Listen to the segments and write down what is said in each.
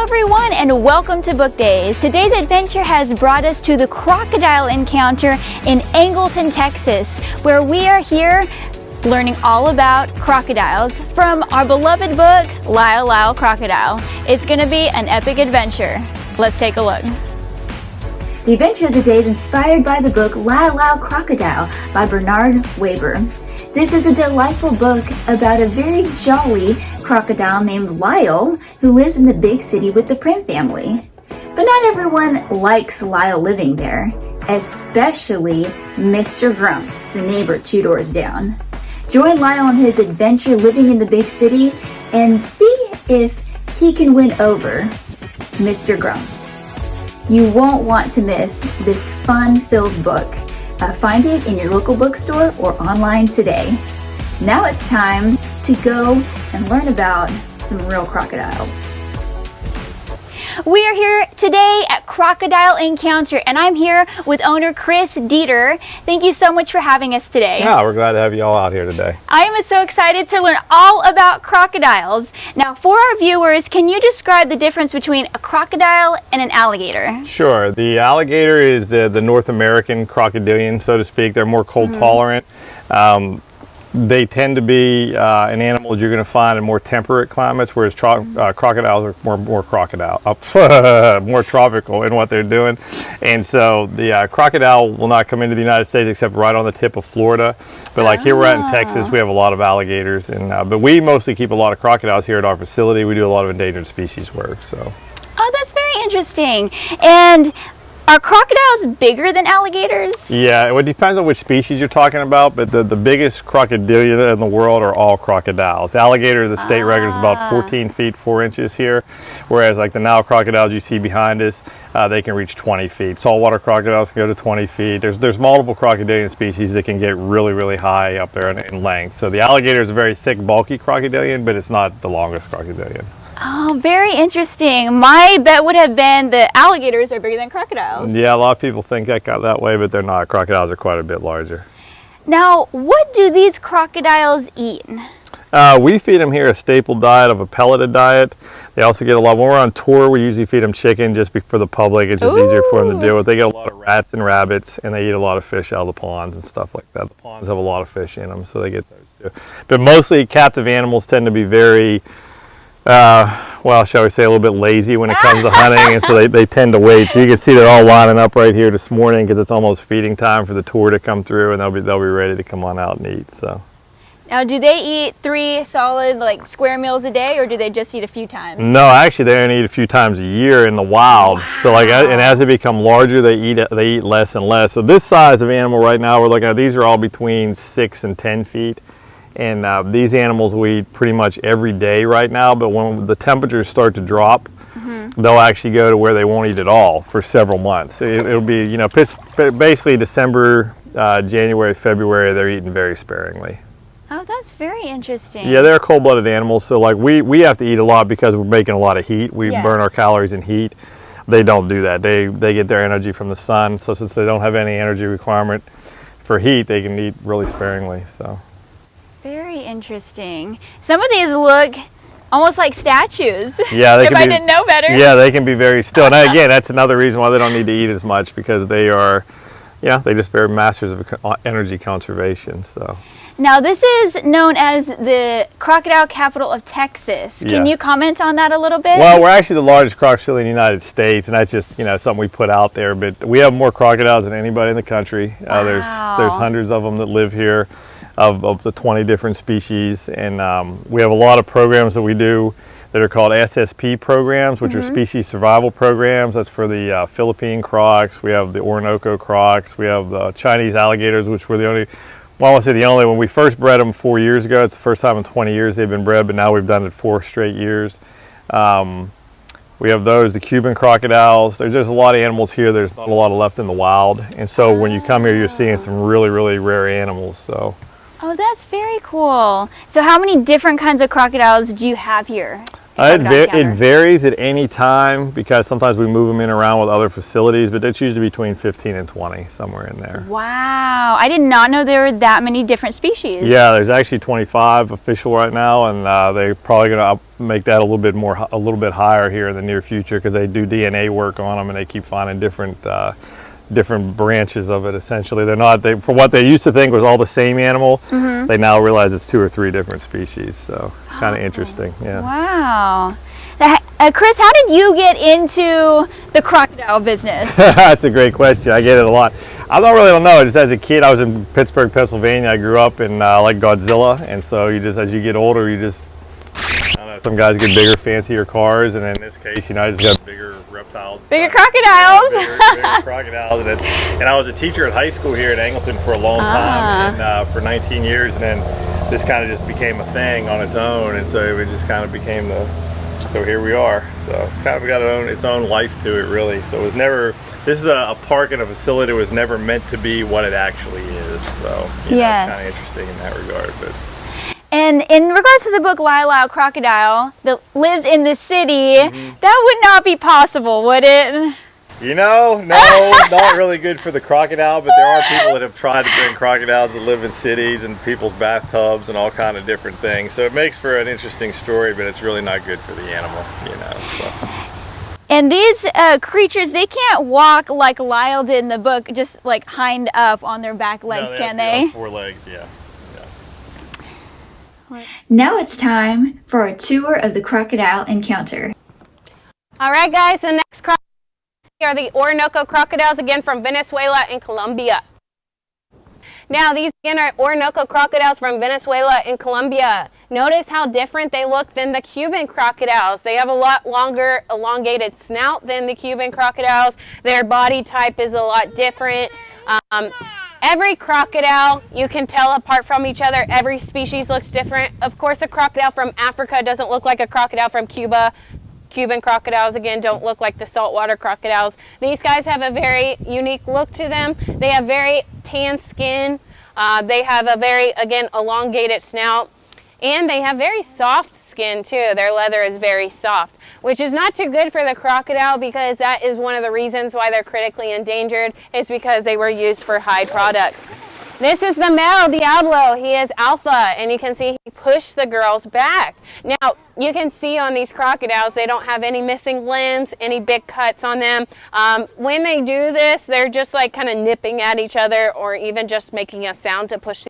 everyone, and welcome to Book Days. Today's adventure has brought us to the Crocodile Encounter in Angleton, Texas, where we are here learning all about crocodiles from our beloved book, Lyle Lyle Crocodile. It's going to be an epic adventure. Let's take a look. The adventure of the day is inspired by the book Lyle Lyle Crocodile by Bernard Waber. This is a delightful book about a very jolly crocodile named Lyle who lives in the big city with the Prim family. But not everyone likes Lyle living there, especially Mr. Grumps, the neighbor 2 doors down. Join Lyle on his adventure living in the big city and see if he can win over Mr. Grumps. You won't want to miss this fun-filled book. Find it in your local bookstore or online today. Now it's time to go and learn about some real crocodiles. We are here today at Crocodile Encounter, and I'm here with owner Chris Dieter. Thank you so much for having us today. Yeah, we're glad to have you all out here today. I am so excited to learn all about crocodiles. Now, for our viewers, can you describe the difference between a crocodile and an alligator? Sure. The alligator is the North American crocodilian, so to speak. They're more cold tolerant. They tend to be an animal you're going to find in more temperate climates, whereas crocodiles are more tropical in what they're doing. And so the crocodile will not come into the United States except right on the tip of Florida. But like here we're at in Texas, we have a lot of alligators, and but we mostly keep a lot of crocodiles here at our facility. We do a lot of endangered species work. So. Oh, that's very interesting. And are crocodiles bigger than alligators? Yeah, it depends on which species you're talking about, but the biggest crocodilia in the world are all crocodiles. Alligator, the state record is about 14 feet 4 inches here, whereas like the Nile crocodiles you see behind us, they can reach 20 feet. Saltwater crocodiles can go to 20 feet. There's multiple crocodilian species that can get really, really high up there in length. So the alligator is a very thick, bulky crocodilian, but it's not the longest crocodilian. Oh, very interesting. My bet would have been that alligators are bigger than crocodiles. Yeah, a lot of people think that way, but they're not. Crocodiles are quite a bit larger. Now, what do these crocodiles eat? We feed them here a staple diet of a pelleted diet. They also get a lot, when we're on tour, we usually feed them chicken just for the public. It's just easier for them to deal with. They get a lot of rats and rabbits, and they eat a lot of fish out of the ponds and stuff like that. The ponds have a lot of fish in them, so they get those too. But mostly captive animals tend to be very, well, shall we say, a little bit lazy when it comes to hunting, and so they tend to wait. So you can see they're all lining up right here this morning because it's almost feeding time for the tour to come through, and they'll be ready to come on out and eat. So. Now, do they eat 3 solid, like, square meals a day, or do they just eat a few times? No, actually, they only eat a few times a year in the wild. Wow. So, like, and as they become larger, they eat less and less. So, this size of animal right now we're looking at, these are all between 6 and 10 feet. And these animals we eat pretty much every day right now, but when the temperatures start to drop, they'll actually go to where they won't eat at all for several months. It'll be, you know, basically December, January, February, they're eating very sparingly. Oh, that's very interesting. Yeah, they're cold-blooded animals, so like we have to eat a lot because we're making a lot of heat. We burn our calories in heat. They don't do that. They get their energy from the sun, so since they don't have any energy requirement for heat, they can eat really sparingly. So. Very interesting. Some of these look almost like statues. Yeah, if I didn't know better. Yeah, they can be very still. And again, that's another reason why they don't need to eat as much, because they are, they're just very masters of energy conservation. So. Now, this is known as the Crocodile Capital of Texas. Can you comment on that a little bit? Well, we're actually the largest crocodile in the United States, and that's just something we put out there. But we have more crocodiles than anybody in the country. Wow. There's hundreds of them that live here. Of the 20 different species, and we have a lot of programs that we do that are called SSP programs, which are species survival programs. That's for the Philippine crocs. We have the Orinoco crocs. We have the Chinese alligators, which were the only, well, I won't say the only, when we first bred them 4 years ago. It's the first time in 20 years they've been bred, but now we've done it 4 straight years. We have those, the Cuban crocodiles. There's just a lot of animals here. There's not a lot left in the wild, and so when you come here, you're seeing some really, really rare animals. So. Oh, that's very cool. So how many different kinds of crocodiles do you have here? It varies at any time because sometimes we move them in around with other facilities, but it's usually between 15 and 20, somewhere in there. Wow, I did not know there were that many different species. Yeah, there's actually 25 official right now, and they're probably going to make that a little bit higher here in the near future because they do DNA work on them and they keep finding different branches of it. Essentially, for what they used to think was all the same animal, they now realize it's 2 or 3 different species. So it's kind of interesting. Yeah. Wow. Chris, how did you get into the crocodile business? That's a great question. I get it a lot. I don't know. Just as a kid, I was in Pittsburgh, Pennsylvania. I grew up in like Godzilla, and so as you get older, I don't know, some guys get bigger, fancier cars, and in this case, I just got bigger reptiles. Bigger crocodiles. Bigger crocodiles. And I was a teacher at high school here in Angleton for a long time, and for 19 years, and then this kind of just became a thing on its own, and so it just kind of became so here we are. So it's kind of got its own life to it, really. So this is a park and a facility that was never meant to be what it actually is. So it's kind of interesting in that regard. But. And in regards to the book Lyle Lyle Crocodile that lives in the city, that would not be possible, would it? No, not really good for the crocodile, but there are people that have tried to bring crocodiles that live in cities and people's bathtubs and all kind of different things. So it makes for an interesting story, but it's really not good for the animal, So. And these creatures, they can't walk like Lyle did in the book, just like hind up on their back legs, can they? On 4 legs, yeah. Now it's time for a tour of the Crocodile Encounter. All right, guys, the next crocodiles are the Orinoco Crocodiles, again from Venezuela and Colombia. Now, these again are Orinoco Crocodiles from Venezuela and Colombia. Notice how different they look than the Cuban crocodiles. They have a lot longer, elongated snout than the Cuban crocodiles. Their body type is a lot different. Every crocodile you can tell apart from each other. Every species looks different. Of course, a crocodile from Africa doesn't look like a crocodile from Cuba. Cuban crocodiles, again, don't look like the saltwater crocodiles. These guys have a very unique look to them. They have very tan skin. They have a very, again, elongated snout. And they have very soft skin too. Their leather is very soft, which is not too good for the crocodile because that is one of the reasons why they're critically endangered, is because they were used for hide products. This is the male Diablo. He is alpha, and you can see he pushed the girls back. Now, you can see on these crocodiles, they don't have any missing limbs, any big cuts on them. When they do this, they're just like kind of nipping at each other or even just making a sound to push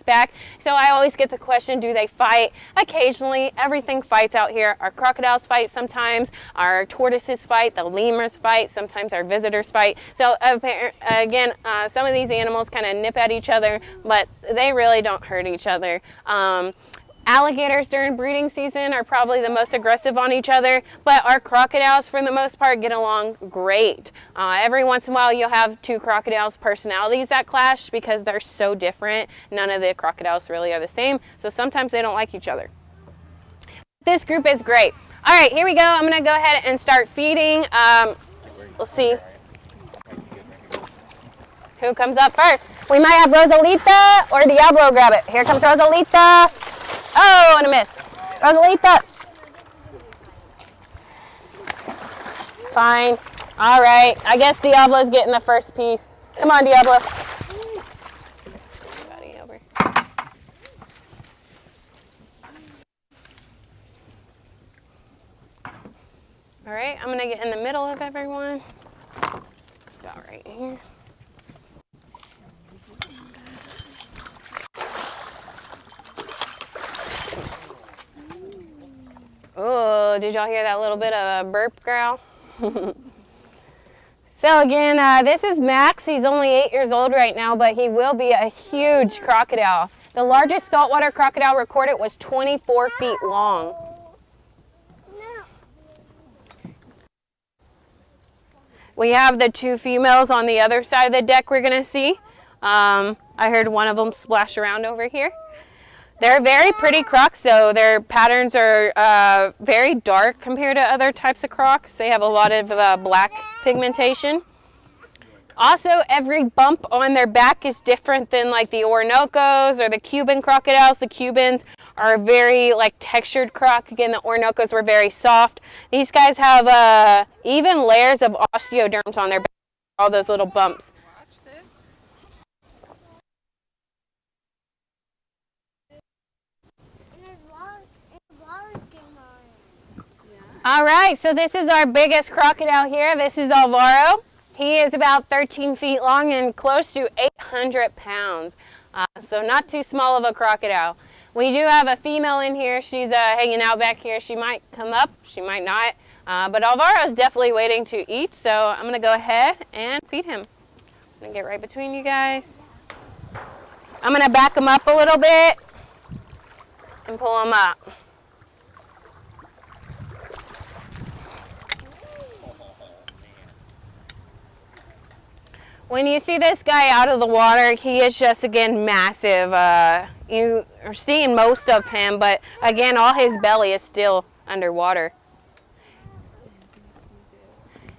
back. So I always get the question, do they fight? Occasionally, everything fights out here. Our crocodiles fight sometimes, our tortoises fight, the lemurs fight, sometimes our visitors fight. So again, some of these animals kind of nip at each other, but they really don't hurt each other. Alligators during breeding season are probably the most aggressive on each other, but our crocodiles, for the most part, get along great. Every once in a while, you'll have 2 crocodiles' personalities that clash because they're so different. None of the crocodiles really are the same, so sometimes they don't like each other. This group is great. All right, here we go. I'm going to go ahead and start feeding. We'll see who comes up first. We might have Rosalita or Diablo grab it. Here comes Rosalita. Oh, and a miss. Rosalita. Fine. All right. I guess Diablo's getting the first piece. Come on, Diablo. Over. All right. I'm going to get in the middle of everyone. About right here. Oh, did y'all hear that little bit of a burp growl? So again, this is Max. He's only 8 years old right now, but he will be a huge crocodile. The largest saltwater crocodile recorded was 24 feet long. We have the 2 females on the other side of the deck we're going to see. I heard one of them splash around over here. They're very pretty crocs, though. Their patterns are very dark compared to other types of crocs. They have a lot of black pigmentation. Also, every bump on their back is different than like the Orinocos or the Cuban crocodiles. The Cubans are very like textured croc. Again, the Orinocos were very soft. These guys have even layers of osteoderms on their back, all those little bumps. All right, so this is our biggest crocodile here. This is Alvaro. He is about 13 feet long and close to 800 pounds. So not too small of a crocodile. We do have a female in here. She's hanging out back here. She might come up, she might not. But Alvaro is definitely waiting to eat, so I'm going to go ahead and feed him. I'm going to get right between you guys. I'm going to back him up a little bit and pull him up. When you see this guy out of the water, he is just, again, massive. You are seeing most of him, but again, all his belly is still underwater.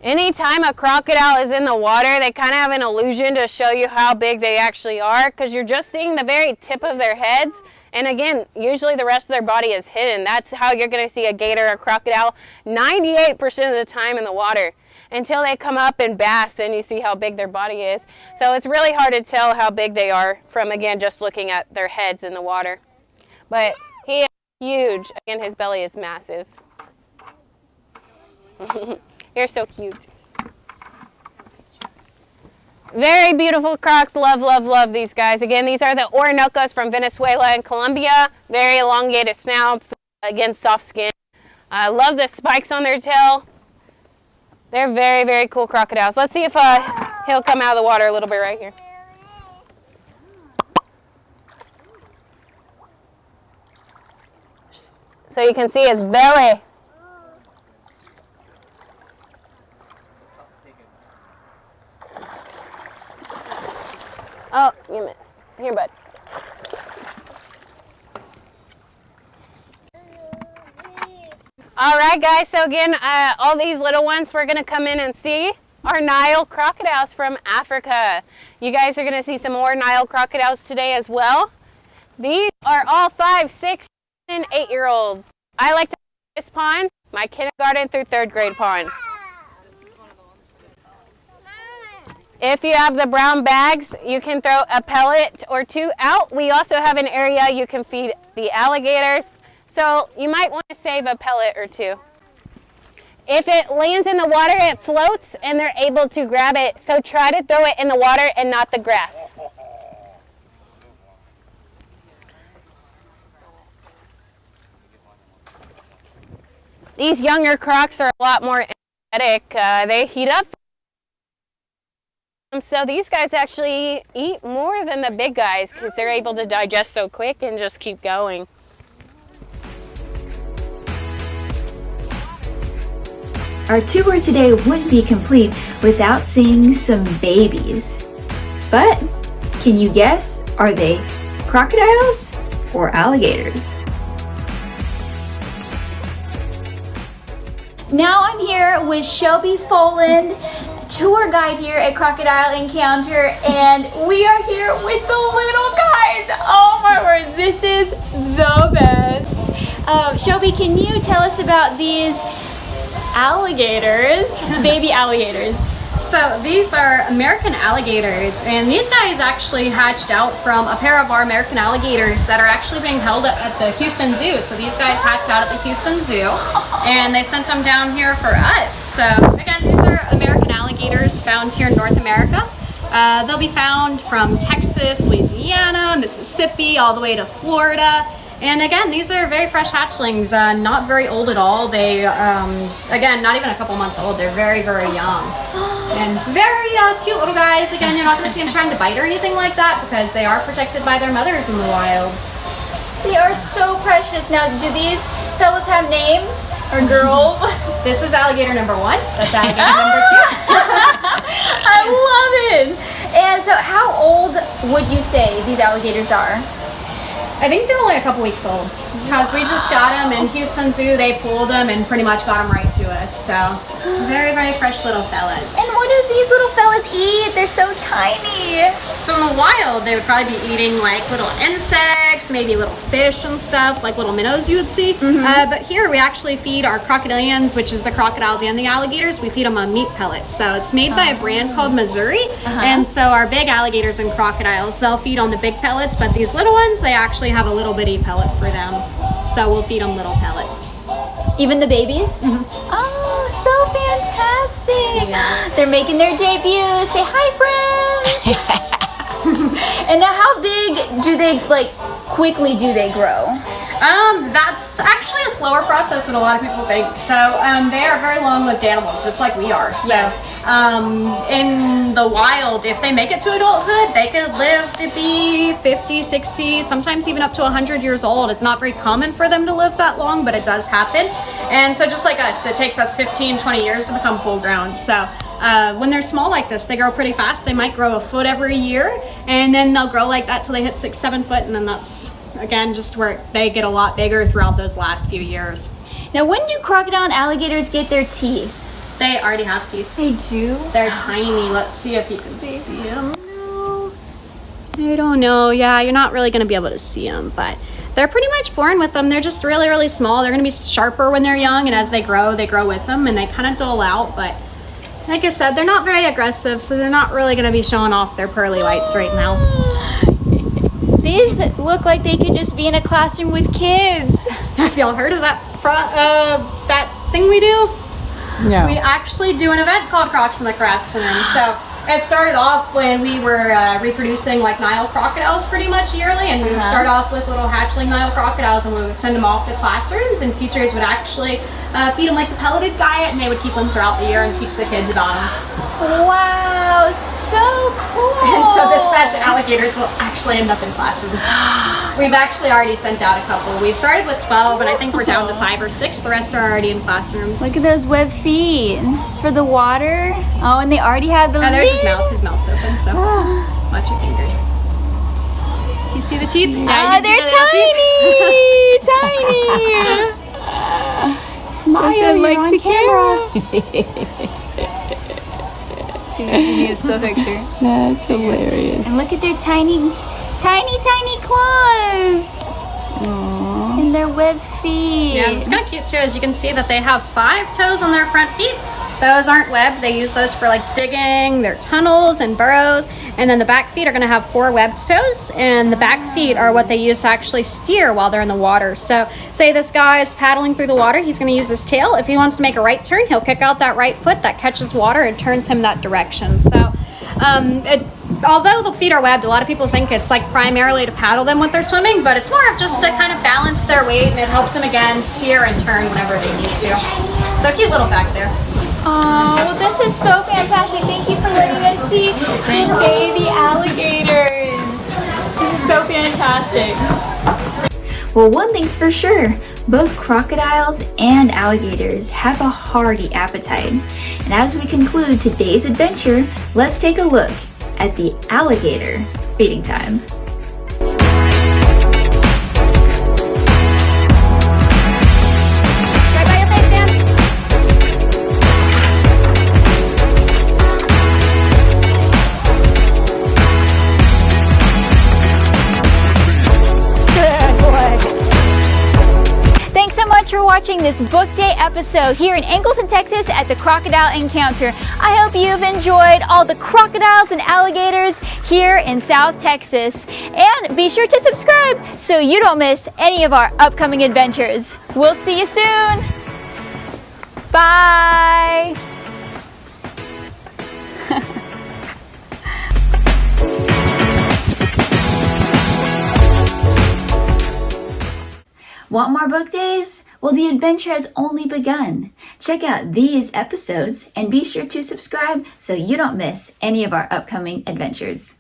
Anytime a crocodile is in the water, they kind of have an illusion to show you how big they actually are, because you're just seeing the very tip of their heads. And again, usually the rest of their body is hidden. That's how you're going to see a gator or crocodile 98% of the time in the water. Until they come up and bask, then you see how big their body is. So it's really hard to tell how big they are from, again, just looking at their heads in the water. But he is huge. Again, his belly is massive. You're so cute. Very beautiful crocs. Love, love, love these guys. Again, these are the Orinocos from Venezuela and Colombia. Very elongated snouts. Again, soft skin. I love the spikes on their tail. They're very, very cool crocodiles. Let's see if he'll come out of the water a little bit right here. So you can see his belly. Oh, you missed. Here, bud. All right, guys, so again, all these little ones we're going to come in and see are Nile crocodiles from Africa. You guys are going to see some more Nile crocodiles today as well. These are all 5, 6, and 8-year-olds. I like to call this pond my kindergarten through 3rd grade pond. If you have the brown bags, you can throw a pellet or 2 out. We also have an area you can feed the alligators. So you might want to save a pellet or 2. If it lands in the water, it floats and they're able to grab it. So try to throw it in the water and not the grass. These younger crocs are a lot more energetic. They heat up. So these guys actually eat more than the big guys because they're able to digest so quick and just keep going. Our tour today wouldn't be complete without seeing some babies. But can you guess, are they crocodiles or alligators? Now I'm here with Shelby Foland, tour guide here at Crocodile Encounter, and we are here with the little guys. Oh my word, this is the best. Shelby, can you tell us about these alligators, baby alligators? So these are American alligators, and these guys actually hatched out from a pair of our American alligators that are actually being held at the Houston Zoo. So these guys hatched out at the Houston Zoo, and they sent them down here for us. So again, these are American alligators found here in North America. They'll be found from Texas, Louisiana, Mississippi, all the way to Florida. And again, these are very fresh hatchlings, not very old at all. They, again, not even a couple months old. They're very, very young. And very cute little guys. Again, you're not going to see them trying to bite or anything like that because they are protected by their mothers in the wild. They are so precious. Now, do these fellas have names or girls? This is alligator number 1. That's alligator number 2. I love it. And so how old would you say these alligators are? I think they're only a couple weeks old because we just got them in Houston Zoo. They pulled them and pretty much got them right to us. So Very, very fresh little fellas. And what do these little fellas eat? They're so tiny. So in the wild, they would probably be eating like little insects, maybe little fish and stuff, like little minnows you would see. But here we actually feed our crocodilians, which is the crocodiles and the alligators, we feed them on meat pellets. So it's made by a brand called Missouri. And so our big alligators and crocodiles, they'll feed on the big pellets, but these little ones, they actually have a little bitty pellet for them. So we'll feed them little pellets. Even the babies? Oh, so fantastic. They're making their debut. Say hi, friends. And now how big do they, like, quickly do they grow? That's actually a slower process than a lot of people think. So they are very long-lived animals, just like we are. So in the wild, if they make it to adulthood, they could live to be 50, 60, sometimes even up to 100 years old. It's not very common for them to live that long, but it does happen. And so just like us, it takes us 15, 20 years to become full-grown. So when they're small like this, they grow pretty fast. They might grow a foot every year, and then they'll grow like that till they hit 6, 7 foot, and then that's, again, just where they get a lot bigger throughout those last few years. Now, when do crocodile and alligators get their teeth? They already have teeth. They do? They're tiny. Let's see if you can see them. No. I don't know. Yeah, you're not really going to be able to see them, but they're pretty much born with them. They're just really, really small. They're going to be sharper when they're young, and as they grow with them, and they kind of dull out, but like I said, they're not very aggressive, so they're not really going to be showing off their pearly whites right now. These look like they could just be in a classroom with kids. Have y'all heard of that that thing we do? No. We actually do an event called Crocs in the Classroom. So it started off when we were reproducing like Nile crocodiles pretty much yearly, and we would start off with little hatchling Nile crocodiles, and we would send them off to classrooms, and teachers would actually feed them like the pelleted diet, and they would keep them throughout the year and teach the kids about them. Wow, so cool. And so this batch of alligators will actually end up in classrooms. We've actually already sent out a couple. We started with 12, and I think we're down to 5 or 6. The rest are already in classrooms. Look at those webbed feet for the water. Oh, and they already have the Oh, there's lid. his mouth. His mouth's open, so watch your fingers. Do you see the teeth? Oh, they're tiny, tiny. Smile, Listen, you're like on the camera. See, you need a still picture. That's hilarious. And look at their tiny claws. Aww. And their webbed feet. Yeah, it's kind of cute too. As you can see, that they have 5 toes on their front feet. Those aren't webbed. They use those for like digging their tunnels and burrows. And then the back feet are going to have 4 webbed toes, and the back feet are what they use to actually steer while they're in the water. So say this guy is paddling through the water, he's going to use his tail. If he wants to make a right turn, he'll kick out that right foot that catches water and turns him that direction. So although the feet are webbed, a lot of people think it's like primarily to paddle them when they're swimming, but it's more of just to kind of balance their weight, and it helps them again steer and turn whenever they need to. So cute little fact there. Oh, well, this is so fantastic. Thank you for letting us see the baby alligators. This is so fantastic. Well, one thing's for sure, both crocodiles and alligators have a hearty appetite. And as we conclude today's adventure, let's take a look at the alligator feeding time. Right by your face, Dan. Thanks so much for watching this Book Day episode here in Angleton, Texas at the Crocodile Encounter. I hope you've enjoyed all the crocodiles and alligators here in South Texas. And be sure to subscribe so you don't miss any of our upcoming adventures. We'll see you soon. Bye. Want more book days? Well, the adventure has only begun. Check out these episodes and be sure to subscribe so you don't miss any of our upcoming adventures.